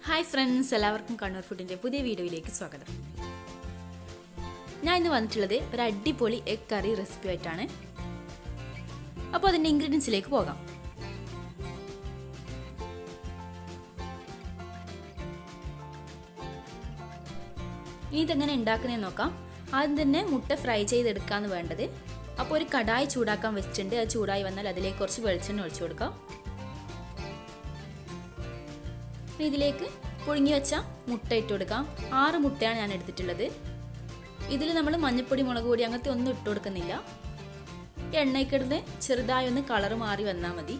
Hi friends, എല്ലാവർക്കും കണ്ണൂർ ഫുഡിൻ്റെ പുതിയ വീഡിയോയിലേക്ക് സ്വാഗതം. ഞാൻ ഇന്ന് വന്നിട്ടുള്ളത് ഒരു അടിപൊളി എഗ് കറി റെസിപ്പി ആയിട്ടാണ്. അപ്പോൾ അതിൻ്റെ ഇൻഗ്രീഡിയൻസിലേക്ക് പോകാം. ഇനി ഇതെങ്ങനെ ഉണ്ടാക്കുന്നതെന്ന് നോക്കാം. ആദ്യം തന്നെ മുട്ട ഫ്രൈ ചെയ്തെടുക്കാമെന്ന് വേണ്ടത്. അപ്പോൾ ഒരു കടായി ചൂടാക്കാൻ വെച്ചിട്ടുണ്ട്. അത് ചൂടായി വന്നാൽ അതിലേക്ക് കുറച്ച് വെളിച്ചെണ്ണ ഒഴിച്ചു കൊടുക്കാം. ഇതിലേക്ക് പുഴുങ്ങി വെച്ച മുട്ട ഇട്ട് കൊടുക്കാം. 6 മുട്ടയാണ് ഞാൻ എടുത്തിട്ടുള്ളത്. ഇതിൽ നമ്മൾ മഞ്ഞൾപ്പൊടി, മുളക് പൊടി അങ്ങനത്തെ ഒന്നും ഇട്ട് കൊടുക്കുന്നില്ല. എണ്ണയ്ക്കിടുന്ന് ചെറുതായി ഒന്ന് കളർ മാറി വന്നാൽ മതി.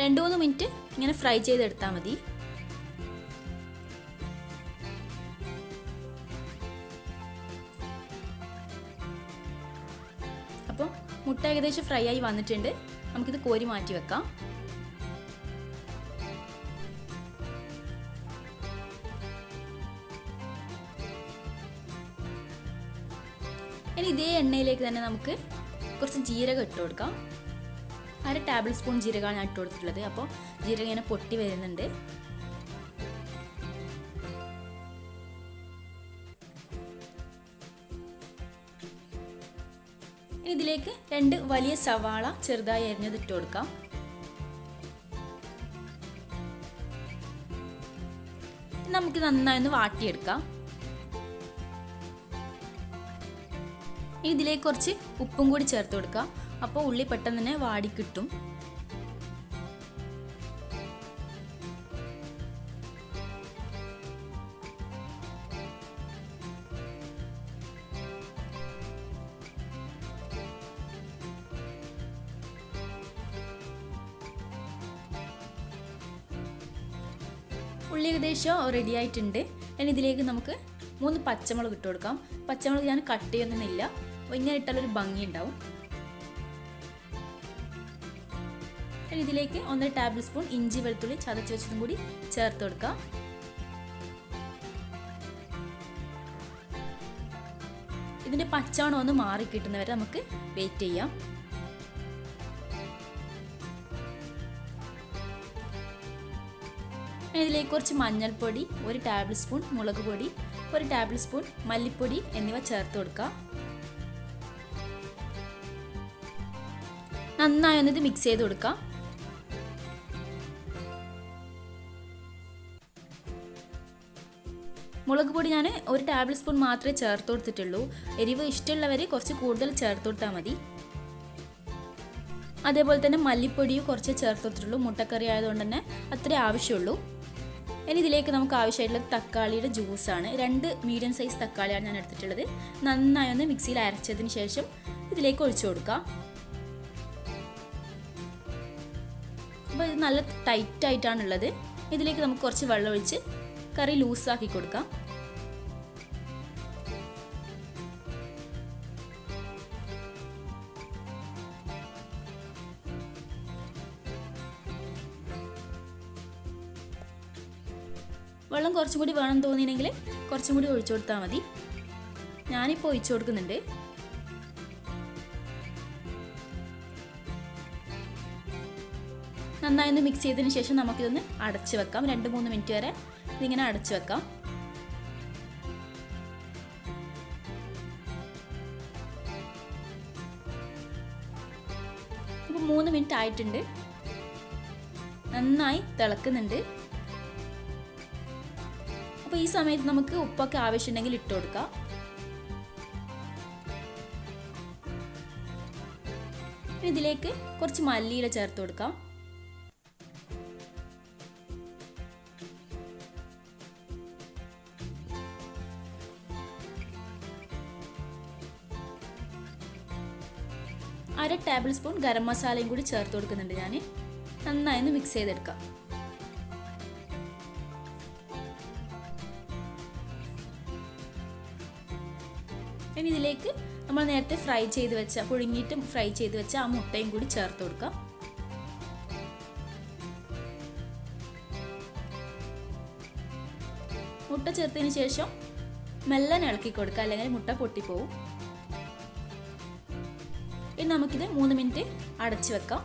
രണ്ട് 3 മിനിറ്റ് ഇങ്ങനെ ഫ്രൈ ചെയ്തെടുത്താൽ മതി. അപ്പോൾ മുട്ട ഏകദേശം ഫ്രൈ ആയി വന്നിട്ടുണ്ട്. നമുക്കിത് കോരി മാറ്റി വെക്കാം. ഇനി ഇതേ എണ്ണയിലേക്ക് തന്നെ നമുക്ക് കുറച്ച് ജീരകം ഇട്ട് കൊടുക്കാം. 1/2 ടേബിൾ സ്പൂൺ ജീരകമാണ് ഞാൻ ഇട്ട് കൊടുത്തിട്ടുള്ളത്. അപ്പോൾ ജീരകം ഇങ്ങനെ പൊട്ടി വരുന്നുണ്ട്. ഇതിലേക്ക് 2 വലിയ സവാള ചെറുതായി അരിഞ്ഞത് ഇട്ട് കൊടുക്കാം. നമുക്ക് നന്നായി ഒന്ന് വാട്ടിയെടുക്കാം. ഇതിലേക്ക് കുറച്ച് ഉപ്പും കൂടി ചേർത്ത് കൊടുക്കാം. അപ്പോൾ ഉള്ളി പെട്ടെന്ന് തന്നെ വാടി കിട്ടും. ഉള്ളി ഏകദേശം റെഡി ആയിട്ടുണ്ട്. ഇനി ഇതിലേക്ക് നമുക്ക് 3 പച്ചമുളക് ഇട്ട് കൊടുക്കാം. പച്ചമുളക് ഞാൻ കട്ട് ചെയ്യുന്നില്ല. ഇങ്ങനെ ഇട്ടാലൊരു ഭംഗി ഉണ്ടാവും. ഇനി ഇതിലേക്ക് 1 ടേബിൾ സ്പൂൺ ഇഞ്ചി വെളുത്തുള്ളി ചതച്ച് വെച്ചതും കൂടി ചേർത്ത് കൊടുക്കാം. ഇതിൻ്റെ പച്ചമണം ഒന്ന് മാറി കിട്ടുന്നവരെ നമുക്ക് വെയിറ്റ് ചെയ്യാം. ഇതിലേക്ക് കുറച്ച് മഞ്ഞൾപ്പൊടി, 1 ടേബിൾ സ്പൂൺ മുളക് പൊടി, 1 ടേബിൾ സ്പൂൺ മല്ലിപ്പൊടി എന്നിവ ചേർത്ത് കൊടുക്കാം. നന്നായി ഒന്നിത് മിക്സ് ചെയ്ത് കൊടുക്കാം. മുളക് പൊടി ഞാൻ 1 ടേബിൾ സ്പൂൺ മാത്രമേ ചേർത്ത് കൊടുത്തിട്ടുള്ളൂ. എരിവ് ഇഷ്ടമുള്ളവർ കുറച്ച് കൂടുതൽ ചേർത്ത് കൊടുത്താൽ മതി. അതേപോലെ തന്നെ മല്ലിപ്പൊടിയും കുറച്ച് ചേർത്ത് കൊടുത്തിട്ടുള്ളൂ. മുട്ടക്കറി ആയതുകൊണ്ട് തന്നെ അത്രേ ആവശ്യമുള്ളൂ. ഇനി ഇതിലേക്ക് നമുക്ക് ആവശ്യമായിട്ടുള്ളത് തക്കാളിയുടെ ജ്യൂസാണ്. 2 മീഡിയം സൈസ് തക്കാളിയാണ് ഞാൻ എടുത്തിട്ടുള്ളത്. നന്നായി ഒന്ന് മിക്സിയിൽ അരച്ചതിന് ശേഷം ഇതിലേക്ക് ഒഴിച്ചു കൊടുക്കാം. അപ്പോൾ ഇത് നല്ല ടൈറ്റായിട്ടാണുള്ളത്. ഇതിലേക്ക് നമുക്ക് കുറച്ച് വെള്ളം ഒഴിച്ച് കറി ലൂസാക്കി കൊടുക്കാം. വെള്ളം കുറച്ചും കൂടി വേണം തോന്നിയെങ്കിൽ കുറച്ചും കൂടി ഒഴിച്ചു കൊടുത്താൽ മതി. ഞാനിപ്പോൾ ഒഴിച്ചു കൊടുക്കുന്നുണ്ട്. നന്നായി ഒന്ന് മിക്സ് ചെയ്തതിന് ശേഷം നമുക്കിതൊന്ന് അടച്ചു വെക്കാം. 2-3 മിനിറ്റ് വരെ ഇതിങ്ങനെ അടച്ചു വെക്കാം. ഇപ്പോൾ 3 മിനിറ്റ് ആയിട്ടുണ്ട്. നന്നായി തിളക്കുന്നുണ്ട്. അപ്പോൾ ഈ സമയത്ത് നമുക്ക് ഉപ്പൊക്കെ ആവശ്യമുണ്ടെങ്കിൽ ഇട്ട് കൊടുക്കാം. ഇതിലേക്ക് കുറച്ച് മല്ലിയില ചേർത്ത് കൊടുക്കാം. അര ടേബിൾ സ്പൂൺ ഗരം മസാലയും കൂടി ചേർത്ത് കൊടുക്കുന്നുണ്ട് ഞാൻ. നന്നായി ഒന്ന് മിക്സ് ചെയ്തെടുക്കാം. ഇനി ഇതിലേക്ക് നമ്മൾ നേരത്തെ ഫ്രൈ ചെയ്ത് വെച്ച, പുഴുങ്ങിയിട്ടും ഫ്രൈ ചെയ്ത് വെച്ച ആ മുട്ടയും കൂടി ചേർത്ത് കൊടുക്കാം. മുട്ട ചേർത്തതിന് ശേഷം മെല്ലനെ ഇളക്കി കൊടുക്കുക, അല്ലെങ്കിൽ മുട്ട പൊട്ടിപ്പോവും. ഇനി നമുക്കിത് 3 മിനിറ്റ് അടച്ചു വെക്കാം.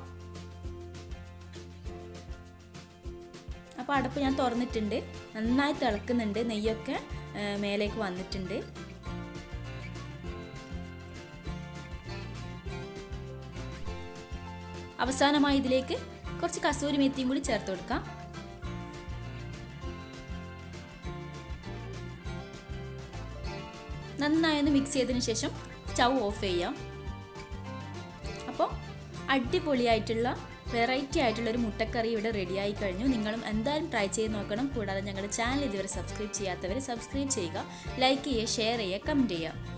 അപ്പോൾ അടുപ്പ് ഞാൻ തുറന്നിട്ടുണ്ട്. നന്നായി തിളക്കുന്നുണ്ട്. നെയ്യൊക്കെ മേലേക്ക് വന്നിട്ടുണ്ട്. അവസാനമായി ഇതിലേക്ക് കുറച്ച് കസൂരി മെത്തിയും കൂടി ചേർത്ത് കൊടുക്കാം. നന്നായി ഒന്ന് മിക്സ് ചെയ്തതിന് ശേഷം സ്റ്റൗ ഓഫ് ചെയ്യാം. അപ്പോൾ അടിപൊളിയായിട്ടുള്ള വെറൈറ്റി ആയിട്ടുള്ള ഒരു മുട്ടക്കറി ഇവിടെ റെഡിയായി കഴിഞ്ഞു. നിങ്ങളും എന്തായാലും ട്രൈ ചെയ്ത് നോക്കണം. കൂടാതെ ഞങ്ങളുടെ ചാനൽ ഇതുവരെ സബ്സ്ക്രൈബ് ചെയ്യാത്തവർ സബ്സ്ക്രൈബ് ചെയ്യുക, ലൈക്ക് ചെയ്യുക, ഷെയർ ചെയ്യുക, കമൻറ്റ് ചെയ്യുക.